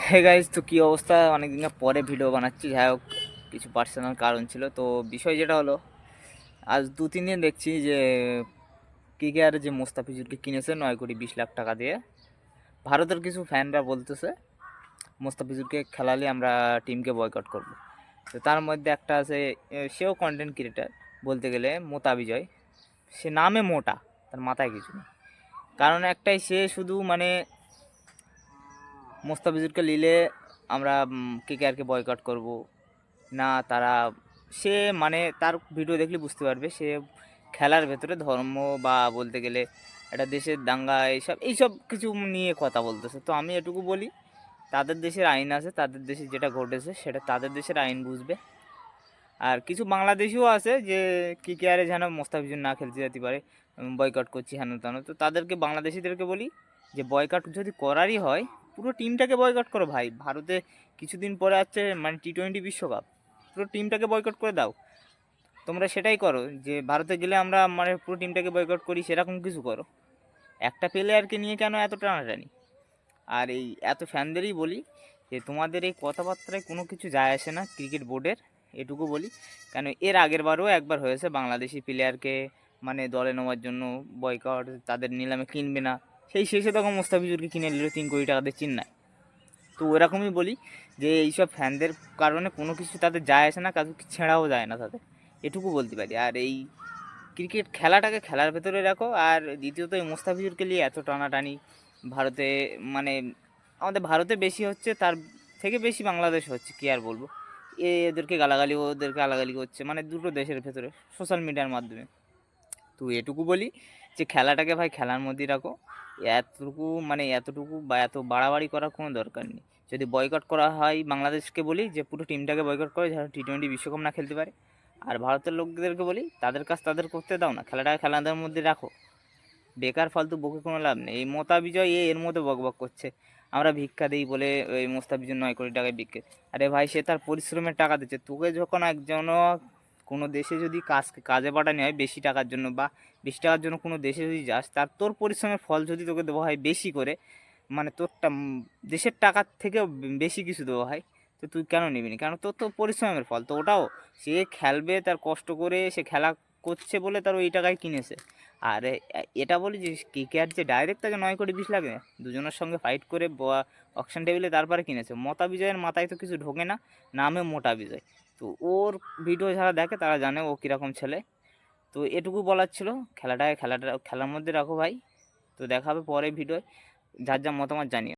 Hey guys, তো কী অবস্থা? অনেক দিন পরে ভিডিও বানাচ্ছি। যাই হোক, কিছু পার্সোনাল কারণ ছিল। তো বিষয় যেটা হলো, আজ 2-3 দিন দেখছি যে কেকেআর যে মোস্তাফিজুরকে কিনেছে 9 কোটি 20 লাখ টাকা দিয়ে। ভারতের কিছু ফ্যানরা বলতেছে মোস্তাফিজুরকে খেলালে আমরা টিমকে বয়কট করব। তো তার মধ্যে একটা আছে, সেও কন্টেন্ট ক্রিয়েটার বলতে গেলে, মোতা বিজয়। সে নামে মোটা, তার মাথায় কিছু নেই। কারণ একটাই, সে শুধু মানে মোস্তাফিজুরকে নিলে আমরা কেকেআরকে বয়কট করব না। তারা, সে মানে তার ভিডিও দেখলে বুঝতে পারবে, সে খেলার ভেতরে ধর্ম বা বলতে গেলে একটা দেশের দাঙ্গা এইসব কিছু নিয়ে কথা বলতেছে। তো আমি এটুকু বলি, তাদের দেশের আইন আছে, তাদের দেশে যেটা ঘটেছে সেটা তাদের দেশের আইন বুঝবে। আর কিছু বাংলাদেশিও আছে যে কেকেআরে যেন মোস্তাফিজুর না খেলতে যেতে পারে, বয়কট করছি হেন তেন। তো তাদেরকে, বাংলাদেশিদেরকে বলি যে বয়কট যদি করারই হয়, পুরো টিমটাকে বয়কট করো ভাই। ভারতে কিছুদিন পরে আছে মানে T20 বিশ্বকাপ, পুরো টিমটাকে বয়কট করে দাও। তোমরা সেটাই করো, যে ভারতে গেলে আমরা মানে পুরো টিমটাকে বয়কট করি, সেরকম কিছু করো। একটা প্লেয়ারকে নিয়ে কেন এত টানাটানি? আর এই এত ফ্যানদেরই বলি যে তোমাদের এই কথাবার্তায় কোনো কিছু যায় আসে না ক্রিকেট বোর্ডের, এটুকু বলি। কেন এর আগের বারও একবার হয়েছে, বাংলাদেশি প্লেয়ারকে মানে দলে নেওয়ার জন্য বয়কট, তাদের নিলামে কিনবে না। সেই শেষে তখন মোস্তাফিজুরকে কিনে নিল 3 কোটি টাকা দিয়ে চেন্নাই। তো ওরকমই বলি যে এইসব ফ্যানদের কারণে কোনো কিছু তাদের যায় আসে না, কাউকে ছেঁড়াও যায় না তাদের, এটুকু বলতে পারি। আর এই ক্রিকেট খেলাটাকে খেলার ভেতরে রাখো। আর দ্বিতীয়ত এই মোস্তাফিজুরকে নিয়ে এত টানাটানি ভারতে, মানে আমাদের ভারতে বেশি হচ্ছে, তার থেকে বেশি বাংলাদেশ হচ্ছে, কী আর বলবো। এদেরকে গালাগালি, ওদেরকে গালাগালি করছে, মানে দুটো দেশের ভেতরে সোশ্যাল মিডিয়ার মাধ্যমে। তো এটুকু বলি যে খেলাটাকে ভাই খেলার মধ্যেই রাখো। এতটুকু বা এত বাড়াবাড়ি করার কোনো দরকার নেই। যদি বয়কট করা হয়, বাংলাদেশকে বলি যে পুরো টিমটাকে বয়কট করে, যারা T20 বিশ্বকাপ না খেলতে পারে। আর ভারতের লোকদেরকে বলি তাদের কাজ তাদের করতে দাও না, খেলাটাকে খেলাদের মধ্যে রাখো। বেকার ফালতু বকে কোনো লাভ নেই। এই মোতা বিজয় এর মধ্যে বকবক করছে, আমরা ভিক্ষা দিই বলে ওই মোস্তাফিজুর 9 কোটি টাকায় বিক্রি। আরে ভাই, সে তার পরিশ্রমের টাকা দিচ্ছে তোকে। যখন একজন কোনো দেশে যদি কাজে পাঠানো হয় বেশি টাকার জন্য, বা বেশি টাকার জন্য কোনো দেশে যদি যাস, তোর পরিশ্রমের ফল যদি তোকে দেওয়া হয় বেশি করে, মানে দেশের টাকার থেকেও বেশি কিছু দেওয়া হয়, তো তুই কেন নিবি না? কারণ তোর তো পরিশ্রমের ফল। তো ওটাও সে খেলবে, তার কষ্ট করে সে খেলা করছে বলে তার ওই টাকায় কিনেছে। আর এটা বলি যে কেকেআর যে ডাইরেক্ট তাকে 9 কোটি 20 লাখ দুজনের সঙ্গে ফাইট করে অকশন টেবিলে তারপরে কিনেছে। মোতা বিজয়ের মাথায় তো কিছু ঢোকে না, নামে মোটা বিজয়। তো ওর ভিডিও যারা দেখে তারা জানে ও কীরকম ছেলে। তো এটুকু বলার ছিল, খেলাটা খেলার মধ্যে রাখো ভাই। তো দেখা হবে পরে ভিডিওয়, যার যা মতামত জানিও।